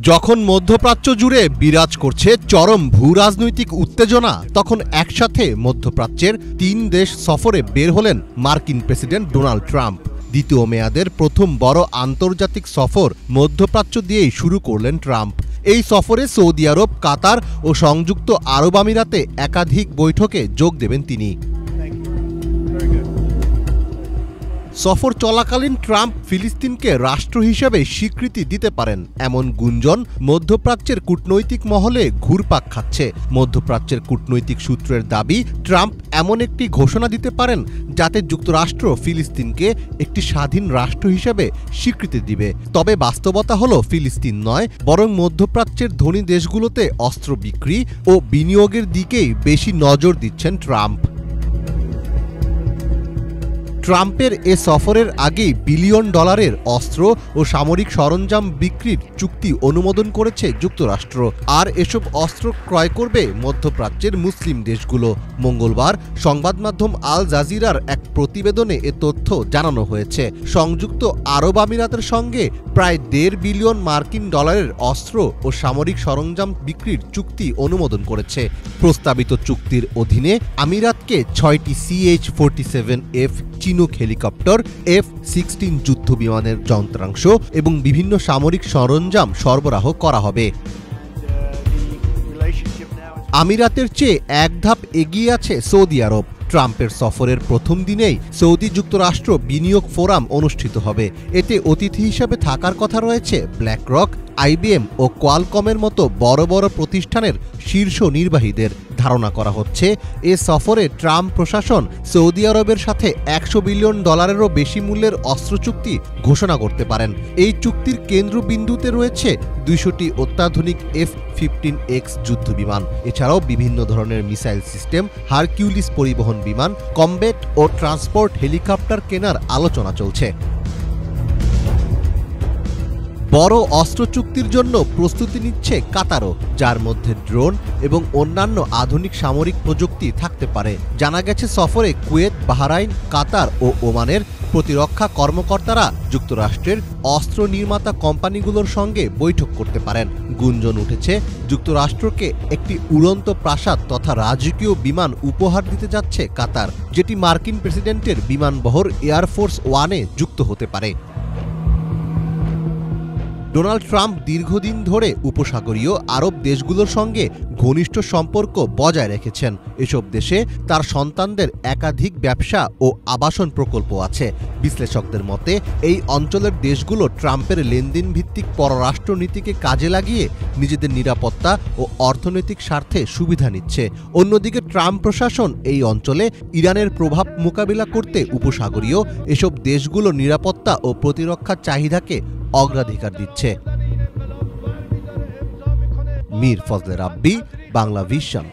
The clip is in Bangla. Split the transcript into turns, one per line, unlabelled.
যখন মধ্যপ্রাচ্য জুড়ে বিরাজ করছে চরম ভূরাজনৈতিক উত্তেজনা, তখন একসাথে মধ্যপ্রাচ্যের 3 দেশ সফরে বের হলেন মার্কিন প্রেসিডেন্ট ডোনাল্ড ট্রাম্প। দ্বিতীয় মেয়াদের প্রথম বড় আন্তর্জাতিক সফর মধ্যপ্রাচ্য দিয়েই শুরু করলেন ট্রাম্প। এই সফরে সৌদি আরব, কাতার ও সংযুক্ত আরব আমিরাতে একাধিক বৈঠকে যোগ দেবেন তিনি। সফর চলাকালীন ট্রাম্প ফিলিস্তিনকে রাষ্ট্র হিসেবে স্বীকৃতি দিতে পারেন এমন গুঞ্জন মধ্যপ্রাচ্যের কূটনৈতিক মহলে ঘুরপাক খাচ্ছে। মধ্যপ্রাচ্যের কূটনৈতিক সূত্রের দাবি, ট্রাম্প এমন একটি ঘোষণা দিতে পারেন যাতে যুক্তরাষ্ট্র ফিলিস্তিনকে একটি স্বাধীন রাষ্ট্র হিসেবে স্বীকৃতি দিবে। তবে বাস্তবতা হলো ফিলিস্তিন নয়, বরং মধ্যপ্রাচ্যের ধনী দেশগুলোতে অস্ত্র বিক্রি ও বিনিয়োগের দিকেই বেশি নজর দিচ্ছেন ট্রাম্প। ট্রাম্পের এ সফরের আগেই বিলিয়ন ডলারের অস্ত্র ও সামরিক সরঞ্জাম বিক্রির চুক্তি অনুমোদন করেছে যুক্তরাষ্ট্র। আর এসব অস্ত্র ক্রয় করবে মধ্যপ্রাচ্যের মুসলিম দেশগুলো। মঙ্গলবার সংবাদ মাধ্যম আল জাজিরার এক প্রতিবেদনে এ তথ্য জানানো হয়েছে। সংযুক্ত আরব আমিরাতের সঙ্গে প্রায় 1.5 বিলিয়ন মার্কিন ডলারের অস্ত্র ও সামরিক সরঞ্জাম বিক্রির চুক্তি অনুমোদন করেছে। প্রস্তাবিত চুক্তির অধীনে আমিরাতকে 6টি CH-47F চিনুক হেলিকপ্টার, F-16 যুদ্ধ বিমানের যন্ত্রাংশ এবং বিভিন্ন সামরিক সরঞ্জাম সরবরাহ করা হবে। আমিরাতের চেয়ে এক ধাপ এগিয়ে আছে সৌদি আরব। ট্রাম্পের সফরের প্রথম দিনেই সৌদি যুক্তরাষ্ট্র বিনিয়োগ ফোরাম অনুষ্ঠিত হবে। এতে অতিথি হিসেবে থাকার কথা রয়েছে ব্ল্যাকরক, IBM ও কোয়ালকমের মতো বড় বড় প্রতিষ্ঠানের শীর্ষ নির্বাহীদের। ধারণা করা হচ্ছে এ সফরে ট্রাম্প প্রশাসন সৌদি আরবের সাথে 100 বিলিয়ন ডলারেরও বেশি মূল্যের অস্ত্র চুক্তি ঘোষণা করতে পারেন। এই চুক্তির কেন্দ্রবিন্দুতে রয়েছে 200টি অত্যাধুনিক F-15X যুদ্ধ বিমান। এছাড়াও বিভিন্ন ধরনের মিসাইল সিস্টেম, হারকিউলিস পরিবহন বিমান, কমব্যাট ও ট্রান্সপোর্ট হেলিকপ্টার কেনার আলোচনা চলছে। বড় অস্ত্র চুক্তির জন্য প্রস্তুতি নিচ্ছে কাতারও, যার মধ্যে ড্রোন এবং অন্যান্য আধুনিক সামরিক প্রযুক্তি থাকতে পারে। জানা গেছে সফরে কুয়েত, বাহরাইন, কাতার ও ওমানের প্রতিরক্ষা কর্মকর্তারা যুক্তরাষ্ট্রের অস্ত্র নির্মাতা কোম্পানিগুলোর সঙ্গে বৈঠক করতে পারেন। গুঞ্জন উঠেছে যুক্তরাষ্ট্রকে একটি উড়ন্ত প্রাসাদ তথা রাজকীয় বিমান উপহার দিতে যাচ্ছে কাতার, যেটি মার্কিন প্রেসিডেন্টের বিমানবহর এয়ারফোর্স 1-এ যুক্ত হতে পারে। ডোনাল্ড ট্রাম্প দীর্ঘদিন ধরে উপসাগরীয় আরব দেশগুলোর সঙ্গে ঘনিষ্ঠ সম্পর্ক বজায় রেখেছেন। এসব দেশে তার সন্তানদের একাধিক ব্যবসা ও আবাসন প্রকল্প আছে। বিশ্লেষকদের মতে এই অঞ্চলের দেশগুলো ট্রাম্পের লেনদেন ভিত্তিক পররাষ্ট্র নীতিকে কাজে লাগিয়ে নিজেদের নিরাপত্তা ও অর্থনৈতিক স্বার্থে সুবিধা নিচ্ছে। অন্যদিকে ট্রাম্প প্রশাসন এই অঞ্চলে ইরানের প্রভাব মোকাবিলা করতে উপসাগরীয় এসব দেশগুলো নিরাপত্তা ও প্রতিরক্ষা চাহিদাকে অগ্রাধিকার দিচ্ছে। মীর ফজলে রাব্বি, বাংলা ভিশন।